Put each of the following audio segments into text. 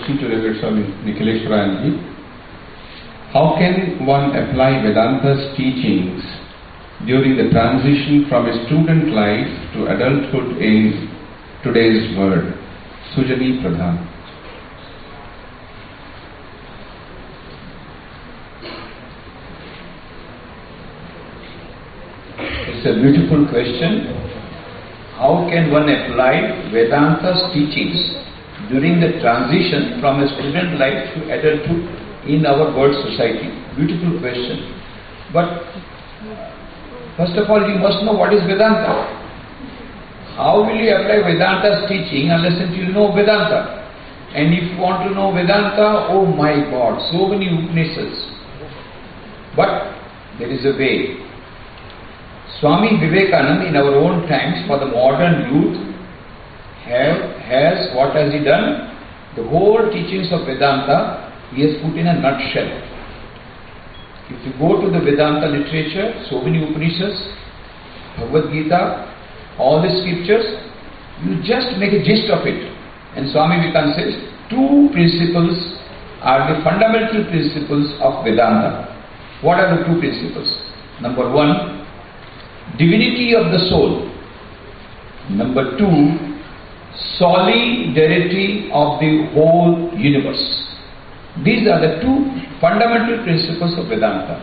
question to Reverend Swami Nikhileshwaranji. How can one apply Vedanta's teachings during the transition from a student life to adulthood in today's world? Sujani Pradhan. It's a beautiful question. How can one apply Vedanta's teachings during the transition from a student life to adulthood in our world society? Beautiful question. But first of all, you must know what is Vedanta. How will you apply Vedanta's teaching unless you know Vedanta? And if you want to know Vedanta, oh my God, so many Upanishads. But there is a way. Swami Vivekananda in our own times for the modern youth has what has he done? The whole teachings of Vedanta he has put in a nutshell. If you go to the Vedanta literature, so many Upanishads, Bhagavad Gita, all the scriptures, you just make a gist of it. And Swami Vivekananda says, two principles are the fundamental principles of Vedanta. What are the two principles? Number one, divinity of the soul. Number two, solidarity of the whole universe. These are the two fundamental principles of Vedanta.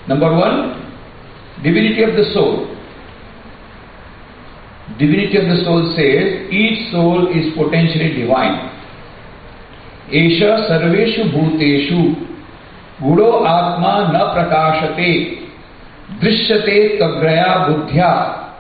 Number one, divinity of the soul. Divinity of the soul says, each soul is potentially divine. Esha sarveshu bhuteshu gudo atma na prakashate drishyate tagraya buddhya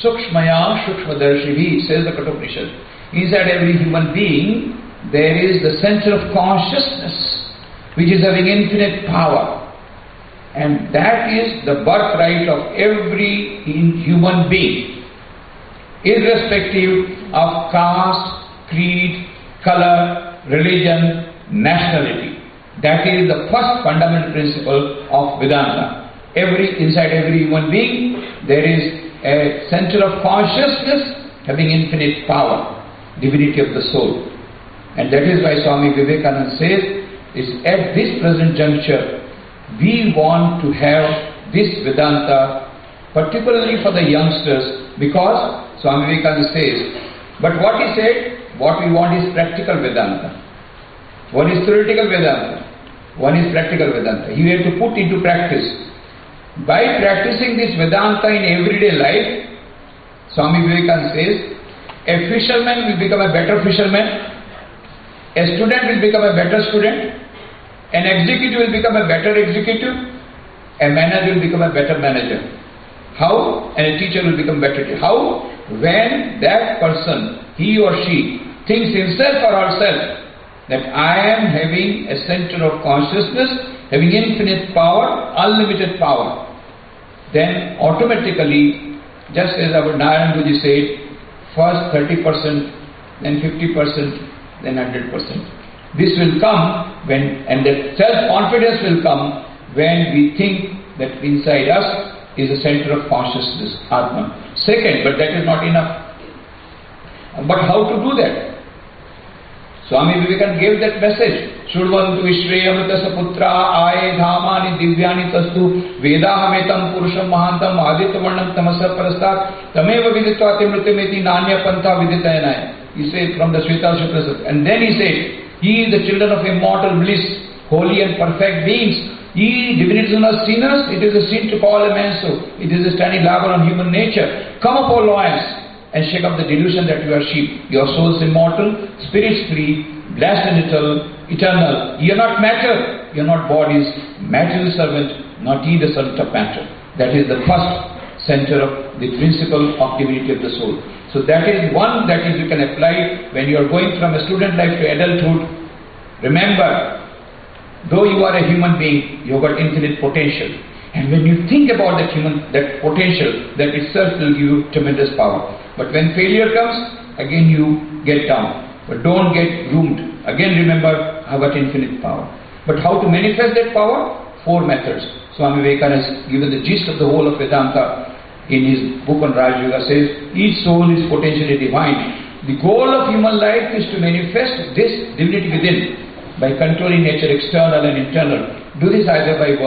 sukshmaya sukshmadarshibhi, says the Kathopanishad. Inside every human being there is the center of consciousness which is having infinite power, and that is the birthright of every human being, irrespective of caste, creed, color, religion, nationality. That is the first fundamental principle of Vedanta. Inside every human being there is a center of consciousness having infinite power, divinity of the soul. And that is why Swami Vivekananda says, is at this present juncture we want to have this Vedanta particularly for the youngsters, because Swami Vivekananda says, but what he said, what we want is practical Vedanta. One is theoretical Vedanta, one is practical Vedanta. You have to put into practice. By practicing this Vedanta in everyday life, Swami Vivekananda says, a fisherman will become a better fisherman, a student will become a better student, an executive will become a better executive, a manager will become a better manager. How? And a teacher will become better teacher. How? When that person, he or she, thinks himself or herself that I am having a center of consciousness, having infinite power, unlimited power, then automatically, just as our Narayan Guruji said, first 30%, then 50%, then 100%. This will come when, and that self-confidence will come when we think that inside us is a center of consciousness, Atman. Second, but that is not enough. But how to do that? Swami Vivekananda gave that message. Shurvantu Vishre Amritasa Putra Aye Dhamani Divyani Tastu Vedahametam Purusham Mahantam Adityavarnam Tamasa Parastat Tameva Viditva Timritameti Nanya Pantha Viditayanaya. He said from the Shveta Shukra. And then he said, ye is the children of immortal bliss, holy and perfect beings. Ye divinities are sinners, it is a sin to call a man so. It is a standing labor on human nature. Come up, O lions, and shake off the delusion that you are sheep. Your soul is immortal, spirits free, blessed and eternal. Ye are not matter, ye are not bodies, matter is the servant, not ye the servant of matter. That is the first center of the principle of divinity of the soul. So that is one that is you can apply when you are going from a student life to adulthood. Remember, though you are a human being, you have got infinite potential. And when you think about that potential, that itself will give you tremendous power. But when failure comes, again you get down. But don't get doomed. Again remember, I have got infinite power. But how to manifest that power? 4 methods. Swami Vivekananda has given the gist of the whole of Vedanta in his book on Raj Yoga. Says, each soul is potentially divine. The goal of human life is to manifest this divinity within by controlling nature external and internal. Do this either by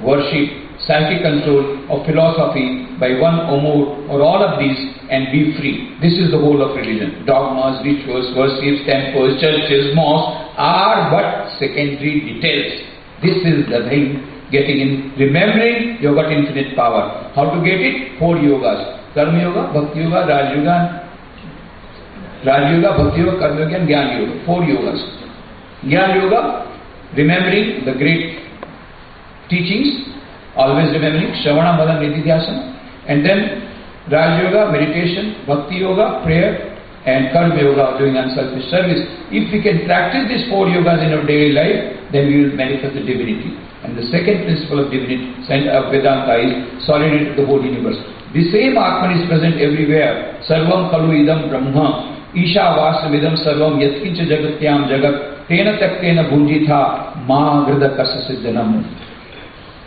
worship, psychic control, or philosophy, by one or more or all of these, and be free. This is the whole of religion. Dogmas, rituals, worships, temples, churches, mosques are but secondary details. This is the thing, getting in, remembering you have got infinite power. How to get it? 4 yogas. Karma Yoga, Bhakti Yoga, Raj Yoga, Bhakti Yoga, Karma Yoga and Jnana Yoga. 4 yogas. Jnana Yoga, remembering the great teachings, always remembering Shravana, Madana, Nididhyasana. And then Raj Yoga, meditation, Bhakti Yoga, prayer, and Karma Yoga, doing unselfish service. If we can practice these 4 yogas in our daily life, then we will manifest the divinity. And the second principle of divinity, of Vedanta, is solidarity of the whole universe. The same Atman is present everywhere. Sarvam khalu idam brahma, isha vasamidam sarvam yatkincha jagatyam jagat, tena taktena bhunjitha ma grida kasasiddhanam.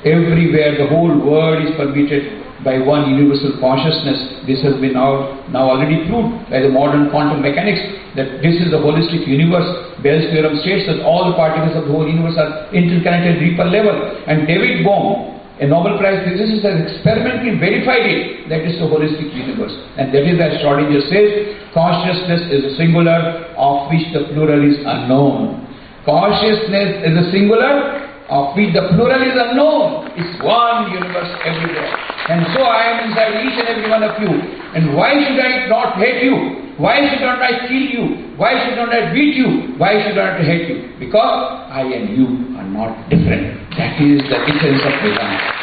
Everywhere the whole world is permeated by one universal consciousness. This has been now already proved by the modern quantum mechanics, that this is the holistic universe. Bell's theorem states that all the particles of the whole universe are interconnected at Reaper level. And David Bohm, a Nobel Prize physicist, has experimentally verified it, that is the holistic universe. And that is as Schrodinger says, consciousness is a singular of which the plural is unknown. Consciousness is a singular of which the plural is unknown. It's one universe everywhere. And so I am inside each and every one of you. And why should I not hate you? Why should not I kill you? Why should not I beat you? Why should I not hate you? Because I and you are not different. That is the essence of Vedanta.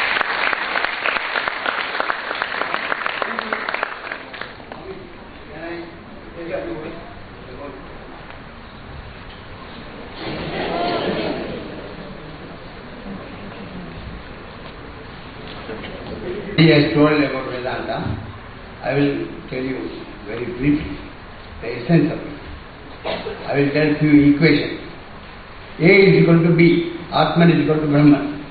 He has told about Vedanta. I will tell you very briefly the essence of it. I will tell you equations. A is equal to B, Atman is equal to Brahman.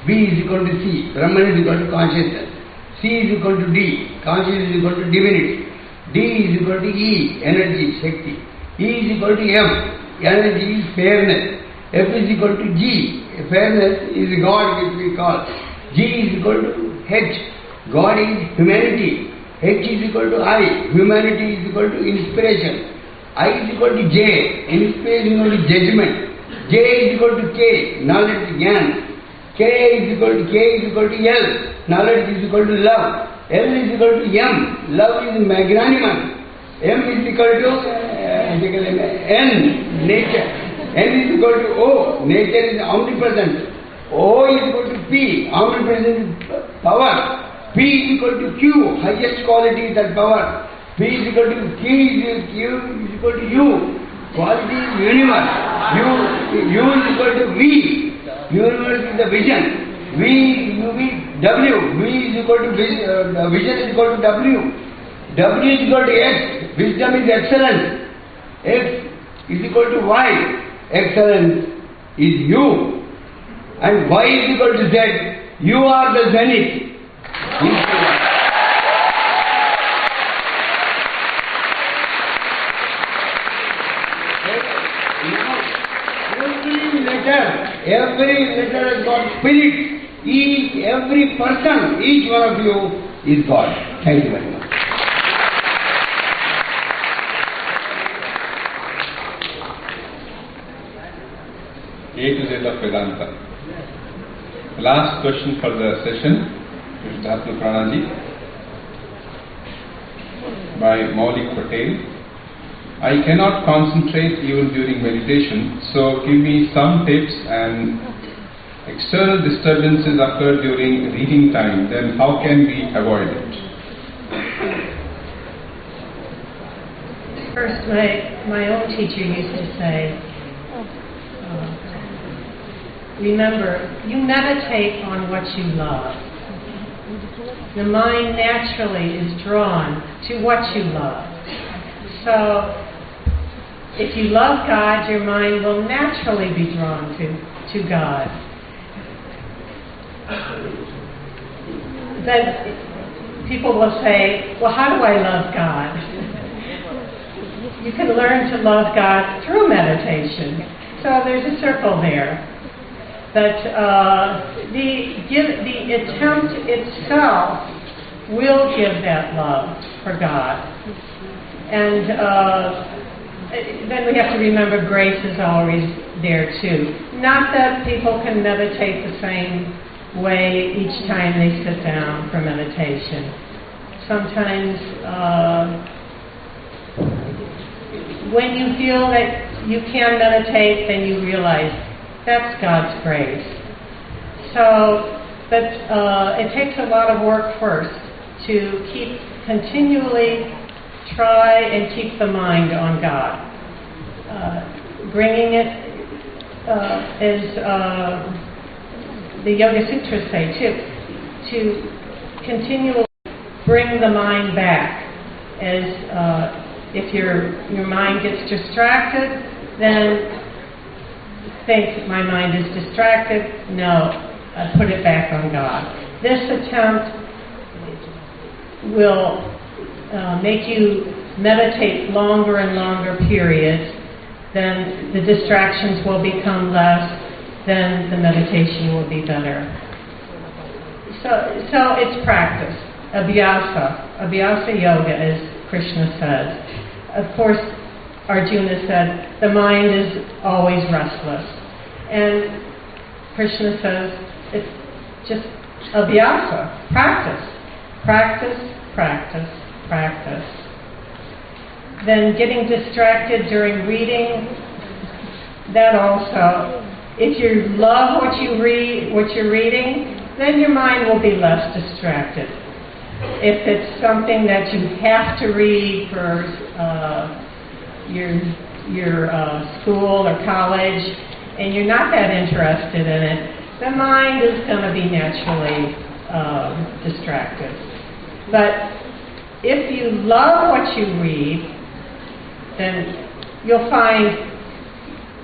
B is equal to C, Brahman is equal to consciousness. C is equal to D, consciousness is equal to divinity. D is equal to E, energy, Shakti. E is equal to F, energy is fairness. F is equal to G, fairness is God which we call. G is equal to H, God is humanity. H is equal to I, humanity is equal to inspiration. I is equal to J, inspiration is equal to judgment. J is equal to K, knowledge, Jnana. K is equal to L, knowledge is equal to love. L is equal to M, love is magnanimous. M is equal to N, nature. N is equal to O, nature is omnipresent. O is equal to P, omnipresent is power. P is equal to Q, highest quality is that power. P is equal to Q is equal to U, quality is universe. U is equal to V, universe is the vision. W is equal to vision is equal to W. W is equal to X, wisdom is excellence. X is equal to Y, excellence is U. And Y is equal to Z, you are the zenith. Every letter has got spirit. Every person, each one of you is God. Thank you very much. A to Z of Vedanta. Last question for the session, Dhatma Pranaji, by Maulik Patel. I cannot concentrate even during meditation, so give me some tips. And external disturbances occur during reading time, then how can we avoid it? First, my own teacher used to say, remember, you meditate on what you love. The mind naturally is drawn to what you love. So, if you love God, your mind will naturally be drawn to God. Then people will say, well, how do I love God? you can learn to love God through meditation. So there's a circle there. But the attempt itself will give that love for God. And then we have to remember grace is always there too. Not that people can meditate the same way each time they sit down for meditation. Sometimes when you feel that you can meditate, then you realize that's God's grace. So, but it takes a lot of work first to continually try and keep the mind on God. Bringing it, as the Yoga Sutras say, to continually bring the mind back. As if your mind gets distracted, then think, my mind is distracted. No, put it back on God. This attempt will make you meditate longer and longer periods. Then the distractions will become less. Then the meditation will be better. So it's practice. Abhyasa yoga, as Krishna says. Of course, Arjuna said, the mind is always restless. And Krishna says, it's just abhyasa, practice. Practice, practice, practice. Then getting distracted during reading, that also, if you love what you're reading, then your mind will be less distracted. If it's something that you have to read for your school or college, and you're not that interested in it, the mind is going to be naturally distracted. But if you love what you read, then you'll find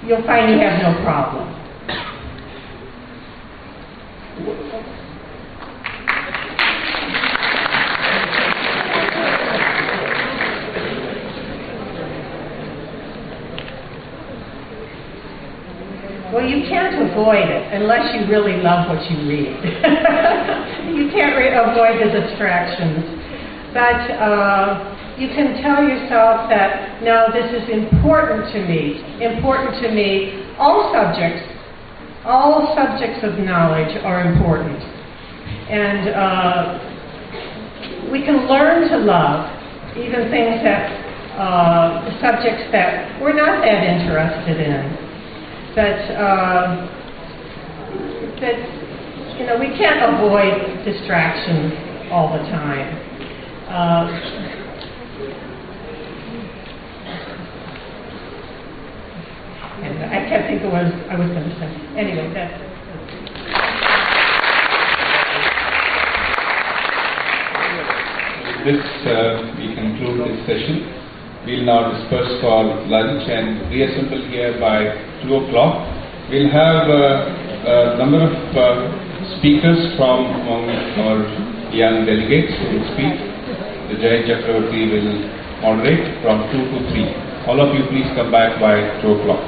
you have no problem. Well, you can't avoid it unless you really love what you read. You can't avoid the distractions. But you can tell yourself that, no, this is important to me. Important to me. All subjects of knowledge are important. And we can learn to love even things that, subjects that we're not that interested in. But we can't avoid distractions all the time. And I can't think of what I was going to say. Anyway, that's it. With this, we conclude this session. We'll now disperse for lunch and reassemble here by 2 o'clock. We'll have a number of speakers from among our young delegates who will speak. The Jai Chakravarti will moderate from 2 to 3. All of you please come back by 2 o'clock.